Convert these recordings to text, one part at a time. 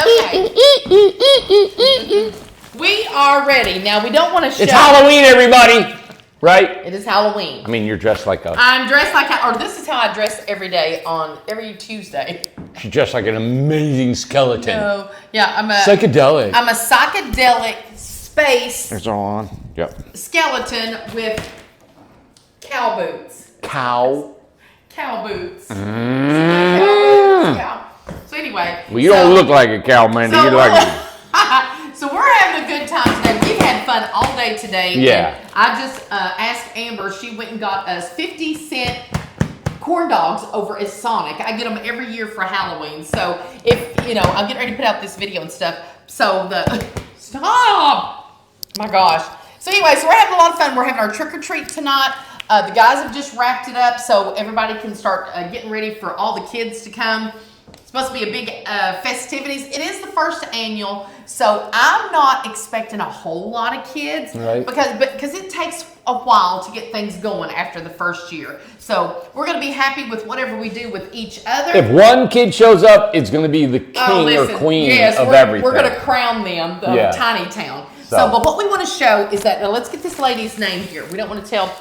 Okay. We are ready. Now, we don't want to show. It's Halloween, everybody. Right? It is Halloween. I mean, you're dressed like I'm dressed like, or this is how I dress every day on every Tuesday. She's dressed like an amazing skeleton. No, yeah, I'm a psychedelic. I'm a psychedelic space. It's all on. Yep. Skeleton with cow boots. Cow boots. Mm. Yeah. So anyway. Well, you don't look like a cow, man. So You look like. So we're having a good time today. We've had fun all day today. Yeah. And I just asked Amber. She went and got us 50-cent corn dogs over at Sonic. I get them every year for Halloween. So if, I'm getting ready to put out this video and stuff. So stop! My gosh. So anyway, so we're having a lot of fun. We're having our trick or treat tonight. The guys have just wrapped it up so everybody can start getting ready for all the kids to come. It's supposed to be a big festivities. It is the first annual, so I'm not expecting a whole lot of kids, right? Because it takes a while to get things going after the first year. So we're going to be happy with whatever we do with each other. If one kid shows up, it's going to be the king or queen of everything. We're going to crown them, the tiny town. So, but what we want to show is that, now let's get this lady's name here. We don't want to tell.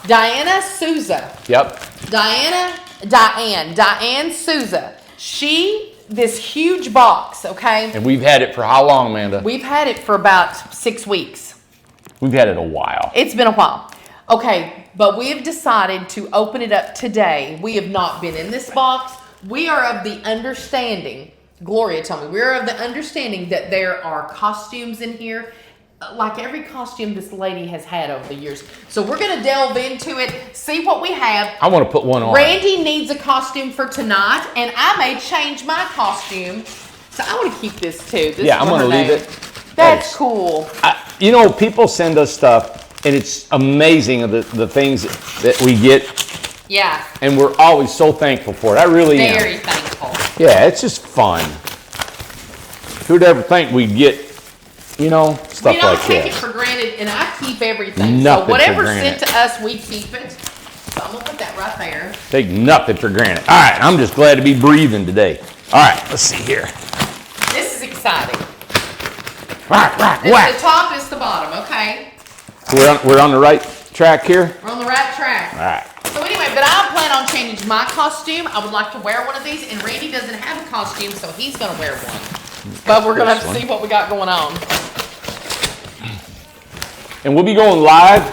Diana Souza. Yep. Diane Souza. This huge box, okay? And we've had it for how long, Amanda? We've had it for about 6 weeks. We've had it a while. It's been a while. Okay, but we have decided to open it up today. We have not been in this box. We are of the understanding, Gloria told me, we're of the understanding that there are costumes in here, like every costume this lady has had over the years. So we're going to delve into it, see what we have. I want to put one on. Randy needs a costume for tonight, and I may change my costume. So I want to keep this too. I'm going to leave it. That's cool. People send us stuff, and it's amazing the things that we get. Yeah. And we're always so thankful for it. I really am. Very thankful. Yeah, it's just fun. Who'd ever think we'd get stuff like that. We don't take it for granted, and I keep everything. Nothing so whatever's for sent to us, we keep it. So I'm going to put that right there. Take nothing for granted. All right, I'm just glad to be breathing today. All right, let's see here. This is exciting. Whack. The top is the bottom, okay? We're on the right track here? We're on the right track. All right. So anyway, but I plan on changing my costume. I would like to wear one of these, and Randy doesn't have a costume, so he's going to wear one. But we're going to have to see what we got going on. And we'll be going live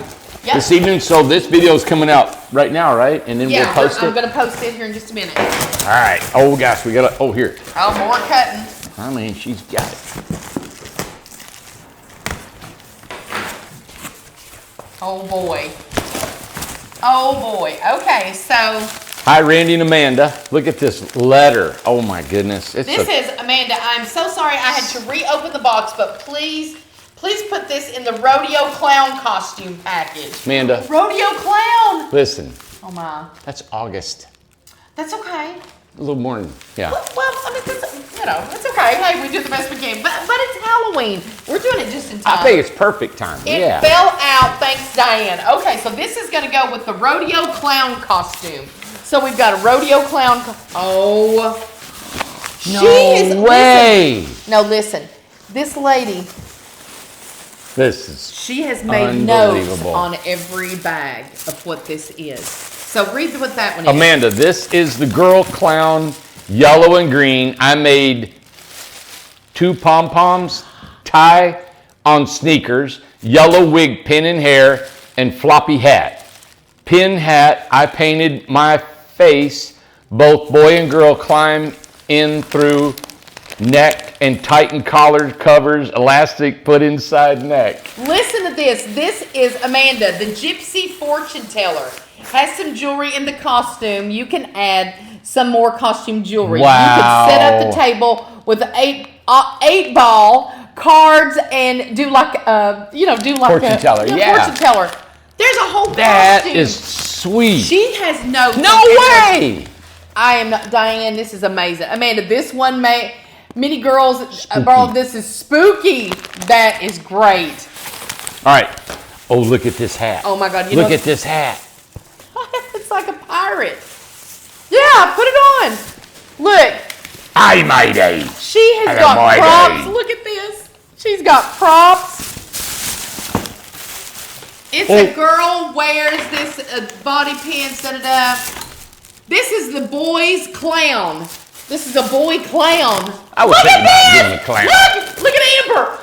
this evening, so this video is coming out right now, right? And then we'll post it? I'm going to post it here in just a minute. All right. Oh, gosh, we got to, here. Oh, more cutting. I mean, she's got it. Oh, boy. Okay, so. Hi, Randy and Amanda. Look at this letter. Oh, my goodness. This is, Amanda, I'm so sorry I had to reopen the box, but please put this in the rodeo clown costume package. Amanda. Rodeo clown. Listen. Oh, my. That's August. That's okay. A little more than, Well, I mean, it's okay. Hey, we do the best we can. But it's Halloween. We're doing it just in time. I think it's perfect time. It fell out. Thanks, Diane. Okay, so this is going to go with the rodeo clown costume. So we've got a rodeo clown. No way. Listen. This lady. She has made notes on every bag of what this is. So read what that one is. Amanda, this is the girl clown, yellow and green. I made 2 pom-poms, tie on sneakers, yellow wig, pin in hair, and floppy hat. Pin hat, I painted my face. Both boy and girl climb in through neck and tighten collar covers, elastic put inside neck. Listen to this. This is Amanda, the gypsy fortune teller. Has some jewelry in the costume. You can add some more costume jewelry. Wow. You can set up the table with 8 ball cards and do like fortune teller. Fortune teller. There's a whole costume. That is sweet. She has no way. I am not, Diane. This is amazing, Amanda. This one many girls borrowed. This is spooky. That is great. All right. Oh, look at this hat. Oh my God! Look at this hat. It's like a pirate. Yeah, put it on. Look. Hi, my day. She has Hello, got my props. day. Look at this. She's got props. It's a girl wears this body pants. Da da da. This is the boy's clown. This is a boy clown. I was Look thinking at about this. doing a clown. Look at Amber.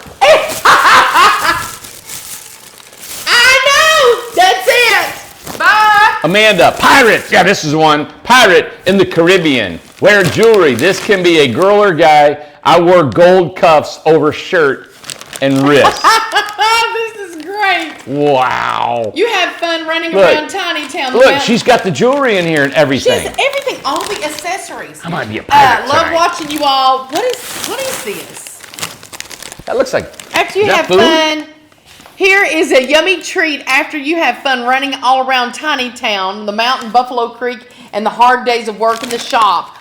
I know. That's it. Bye. Amanda, pirate. Yeah, this is one. Pirate in the Caribbean. Wear jewelry. This can be a girl or guy. I wore gold cuffs over shirt and wrist. This is great. Wow. You have fun running Look. around Tiny Town. Look, she's got the jewelry in here and She everything. has everything, all the accessories. I might be a pirate Love tonight. watching you all. What is this? That looks like. After you Is have that food? fun, here is a yummy treat after you have fun running all around Tiny Town, the mountain, Buffalo Creek, and the hard days of work in the shop.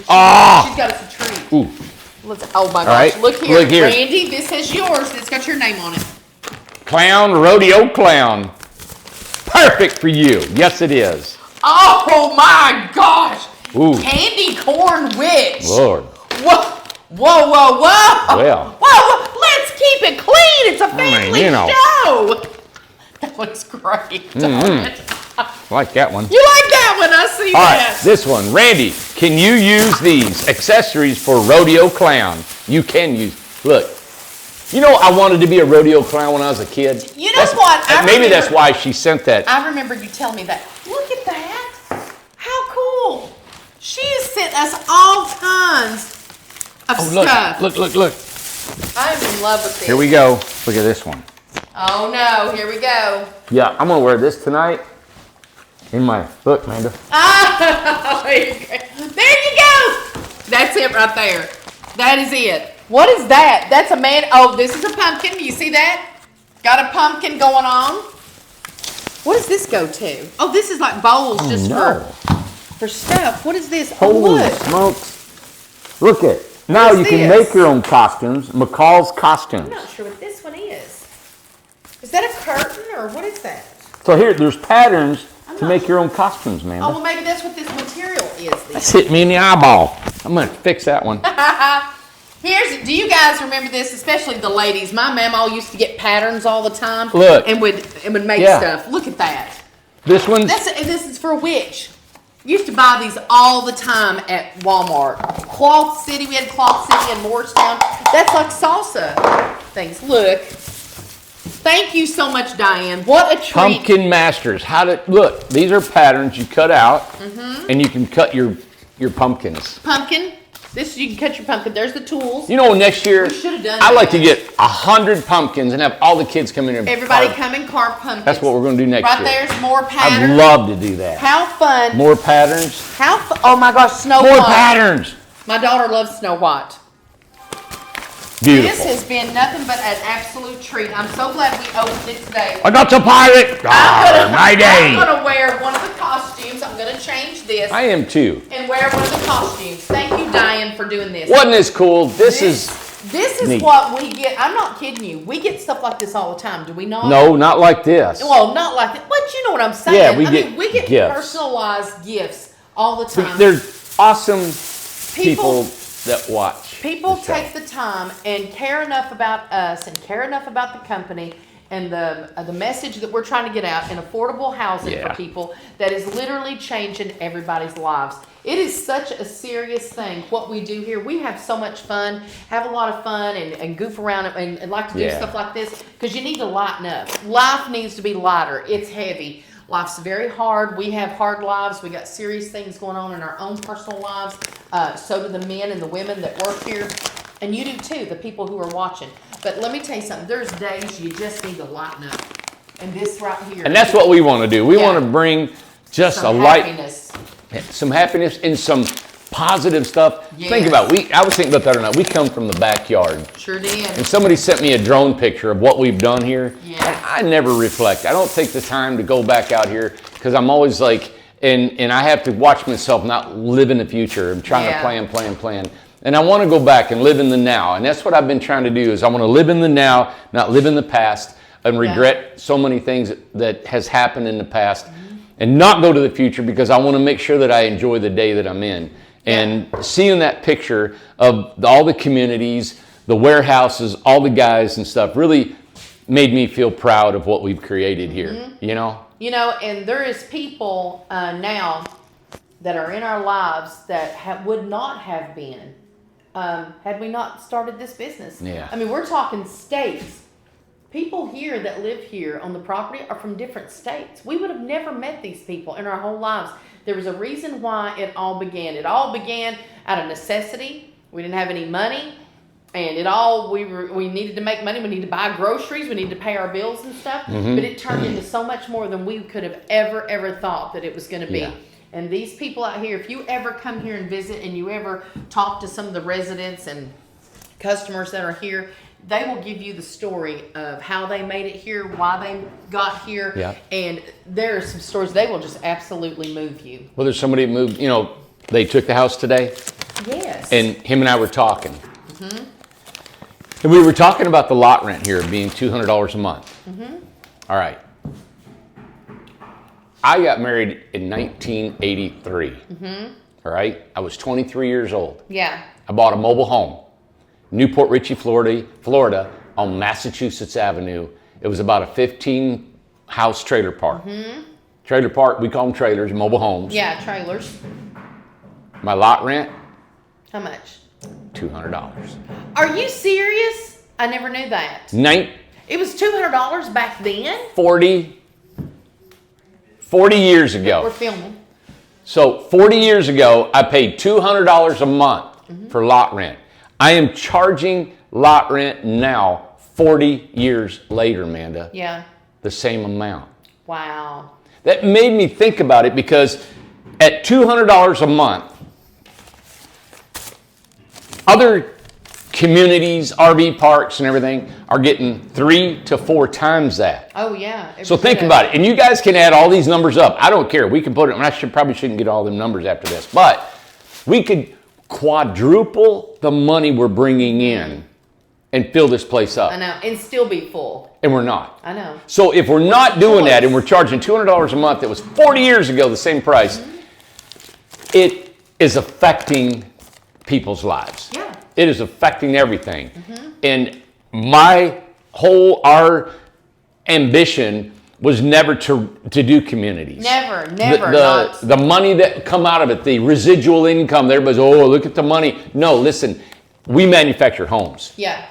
Ah. She's got us a treat. Ooh. Oh my gosh, right, look here. look here. Randy, this is yours. It's got your name on it. Clown, rodeo clown. Perfect for you. Yes, it is. Oh my gosh. Ooh. Candy corn witch. Lord. Whoa, whoa, whoa, whoa. Well. Whoa, let's keep it clean. It's a family you know. show. That looks great. I like that one. You like that one? I see All that. right, this one. Randy, can you use these accessories for rodeo clown? You can use. Look. You know, I wanted to be a rodeo clown when I was a kid. You know what? Maybe that's why she sent that. I remember you telling me that. Look at that. How cool. She has sent us all tons of stuff. Look. I'm in love with this. Here we go. Look at this one. Oh no, here we go. Yeah, I'm gonna wear this tonight. In my look, Amanda. Oh, there you go. That's it right there. That is it. What is that? That's a man. Oh, this is a pumpkin. You see that? Got a pumpkin going on. What does this go to? Oh, this is like bowls just for stuff. What is this? Holy Oh, look. smokes. Look at. Now What you is can this? make your own costumes. McCall's Costumes. I'm not sure what this one is. Is that a curtain or what is that? So here, there's patterns to not make your own costumes, man. Oh, well, maybe that's what this material is. Then. That's hit me in the eyeball. I'm gonna fix that one. Do you guys remember this, especially the ladies? My mama used to get patterns all the time. Look. And would make Yeah. stuff. Look at that. This one's This is for a witch. Used to buy these all the time at Walmart. Cloth City, we had Cloth City in Moorestown. That's like salsa things. Look. Thank you so much, Diane. What a treat. Pumpkin Masters. Look, these are patterns you cut out and you can cut your pumpkins. Pumpkin. This, you can cut your pumpkin. There's the tools. You know, next year, We should have done I like that. to get 100 pumpkins and have all the kids come in and Everybody carve. come and carve pumpkins. That's what we're going to do next Right year. there's more I'd patterns. love to do that. How fun. More patterns. Oh my gosh, Snow More White. patterns. My daughter loves Snow White. Beautiful. This has been nothing but an absolute treat. I'm so glad we opened it today. I got the pirate. My I'm day. gonna wear one of the costumes. I'm gonna change this I am too. and wear one of the costumes. Thank you, Diane, for doing this. Wasn't this cool? This is neat. What we get. I'm not kidding you. We get stuff like this all the time. Do we not? no, not like this. Well, not like that. But you know what I'm saying. Yeah, we I get mean, we get gifts. personalized gifts all the time. There's awesome people that watch. People the show. take the time and care enough about us and care enough about the company and the message that we're trying to get out in affordable housing Yeah. for people that is literally changing everybody's lives. It is such a serious thing what we do here. We have so much fun, have a lot of fun and goof around and like to do Yeah. stuff like this because you need to lighten up. Life needs to be lighter. It's heavy. Life's very hard. We have hard lives. We got serious things going on in our own personal lives. So do the men and the women that work here. And you do too, the people who are watching. But let me tell you something. There's days you just need to lighten up. And this right here. And that's what we want to do. We Yeah. want to bring just some a light, happiness. some happiness and some positive stuff. Yes. Think about I was thinking about that or not. We come from the backyard. Sure did. And somebody sent me a drone picture of what we've done here. Yeah. And I never reflect. I don't take the time to go back out here because I'm always like, and I have to watch myself not live in the future. I'm trying Yeah. to plan. And I want to go back and live in the now. And that's what I've been trying to do is I want to live in the now, not live in the past and regret so many things that has happened in the past and not go to the future because I want to make sure that I enjoy the day that I'm in. And seeing that picture of all the communities, the warehouses, all the guys and stuff really made me feel proud of what we've created here, you know? You know, and there is people now that are in our lives that would not have been had we not started this business. Yeah. I mean, we're talking states. People here that live here on the property are from different states. We would have never met these people in our whole lives. There was a reason why it all began. It all began out of necessity. We didn't have any money. And we needed to make money. We needed to buy groceries. We needed to pay our bills and stuff. But it turned into so much more than we could have ever thought that it was going to be. Yeah. And these people out here, if you ever come here and visit and you ever talk to some of the residents and customers that are here, they will give you the story of how they made it here, why they got here. Yeah. And there are some stories, they will just absolutely move you. Well, there's somebody that moved, you know, they took the house today. Yes. And him and I were talking. And we were talking about the lot rent here being $200 a month. All right. I got married in 1983. All right. I was 23 years old. Yeah. I bought a mobile home, Newport Richey, Florida, on Massachusetts Avenue. It was about a 15-house trailer park. Trailer park, we call them trailers, mobile homes. Yeah, trailers. My lot rent, How much? $200. Are you serious? I never knew that. It was $200 back then? 40 years ago. We're filming. So 40 years ago, I paid $200 a month for lot rent. I am charging lot rent now, 40 years later, Amanda. Yeah. The same amount. Wow. That made me think about it because at $200 a month, other communities, RV parks and everything are getting 3 to 4 times that. Oh, yeah. So think about it. And you guys can add all these numbers up. I don't care. We can put it, probably shouldn't get all them numbers after this, but we could quadruple the money we're bringing in and fill this place up. I know. And still be full. And we're not. I know. So if we're not doing that and we're charging $200 a month, that was 40 years ago, the same price, it is affecting people's lives. Yeah. It is affecting everything. And our ambition was never to do communities. Never. The money that come out of it, the residual income, everybody's, oh, look at the money. No, listen, we manufacture homes. Yeah.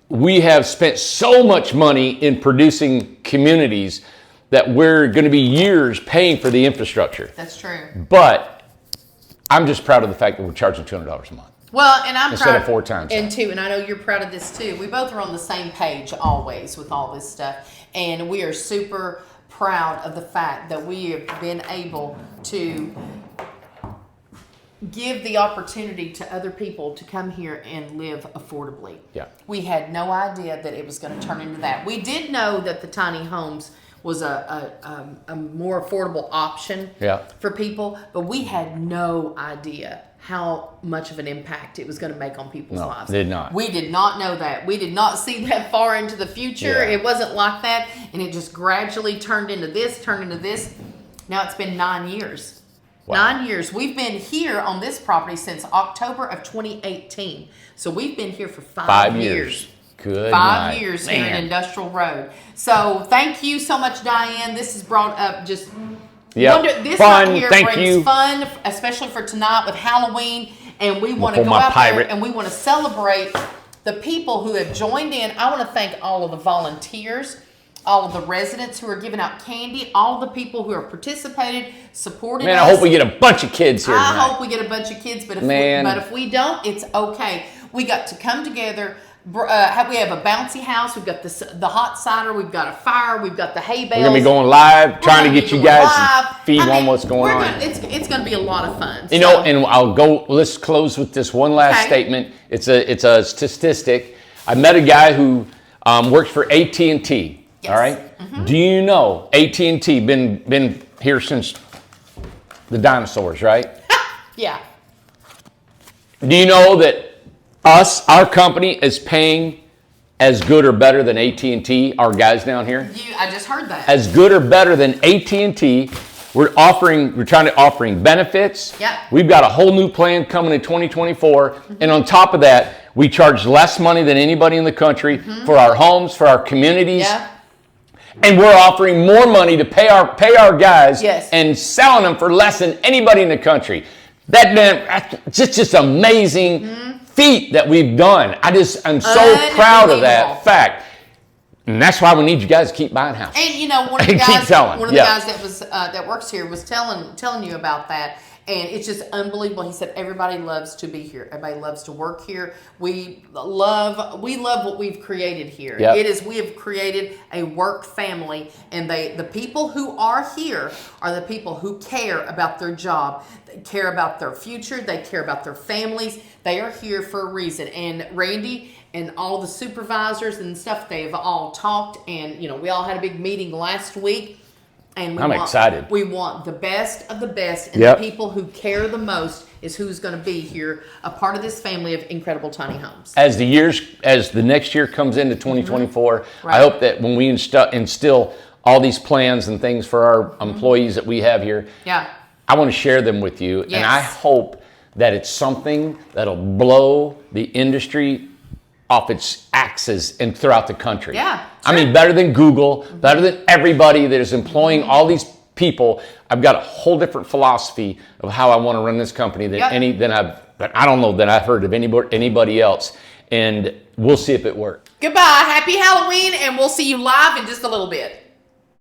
We have spent so much money in producing communities that we're going to be years paying for the infrastructure. That's true. But I'm just proud of the fact that we're charging $200 a month. Well, and I'm Instead proud of 4 times. And too, and I know you're proud of this too. We both are on the same page always with all this stuff, and we are super proud of the fact that we have been able to give the opportunity to other people to come here and live affordably. Yeah. We had no idea that it was going to turn into that. We did know that the tiny homes was a more affordable option for people, but we had no idea how much of an impact it was going to make on people's lives. Did not. We did not know that. We did not see that far into the future. Yeah. It wasn't like that, and it just gradually turned into this. Now it's been 9 years. Wow. 9 years. We've been here on this property since October of 2018. So we've been here for 5 years. Good 5 night. years here Man. in Industrial Road. So thank you so much, Diane. This has brought up just this fun. right here Thank brings you. fun, especially for tonight with Halloween. And we want to pull go my out pirate. there and we want to celebrate the people who have joined in. I want to thank all of the volunteers, all of the residents who are giving out candy, all the people who have participated, supported us. Man, I hope we get a bunch of kids here I tonight. hope we get a bunch of kids, but if we don't, it's okay. We got to come together. We have a bouncy house. We've got the hot cider. We've got a fire. We've got the hay bales. We're going to be going live, trying to get you guys feed on what's going on. It's going to be a lot of fun. You know, and let's close with this one last statement. It's a statistic. I met a guy who works for AT&T. Yes. All right. Do you know AT&T been here since the dinosaurs, right? Yeah. Do you know that our company is paying as good or better than AT&T, our guys down here? I just heard that. As good or better than AT&T, We're trying to offering benefits. Yep. We've got a whole new plan coming in 2024. And on top of that, we charge less money than anybody in the country for our homes, for our communities. Yeah. And we're offering more money to pay our guys Yes. and selling them for less than anybody in the country. That's just amazing feat that we've done. I'm so proud of that fact. And that's why we need you guys to keep buying houses. And you know, one of the Keep guys, telling. one of the guys that was that works here was telling you about that, and it's just unbelievable. He said everybody loves to be here. Everybody loves to work here. We love what we've created here. Yep. We have created a work family, and the people who are here are the people who care about their job. They care about their future. They care about their families. They are here for a reason. And Randy and all the supervisors and stuff, they've all talked, and you know, we all had a big meeting last week, and I'm excited. We want the best of the best, and Yep. the people who care the most is who's going to be here, a part of this family of incredible tiny homes. As the next year comes into 2024, Right. I hope that when we instill all these plans and things for our employees that we have here, Yeah. I want to share them with you, Yes. and I hope that it's something that'll blow the industry off its axis and throughout the country. Yeah, I mean, better than Google, better than everybody that is employing all these people. I've got a whole different philosophy of how I want to run this company than Yep. I don't know that I've heard of anybody else, and we'll see if it works. Goodbye. Happy Halloween, and we'll see you live in just a little bit.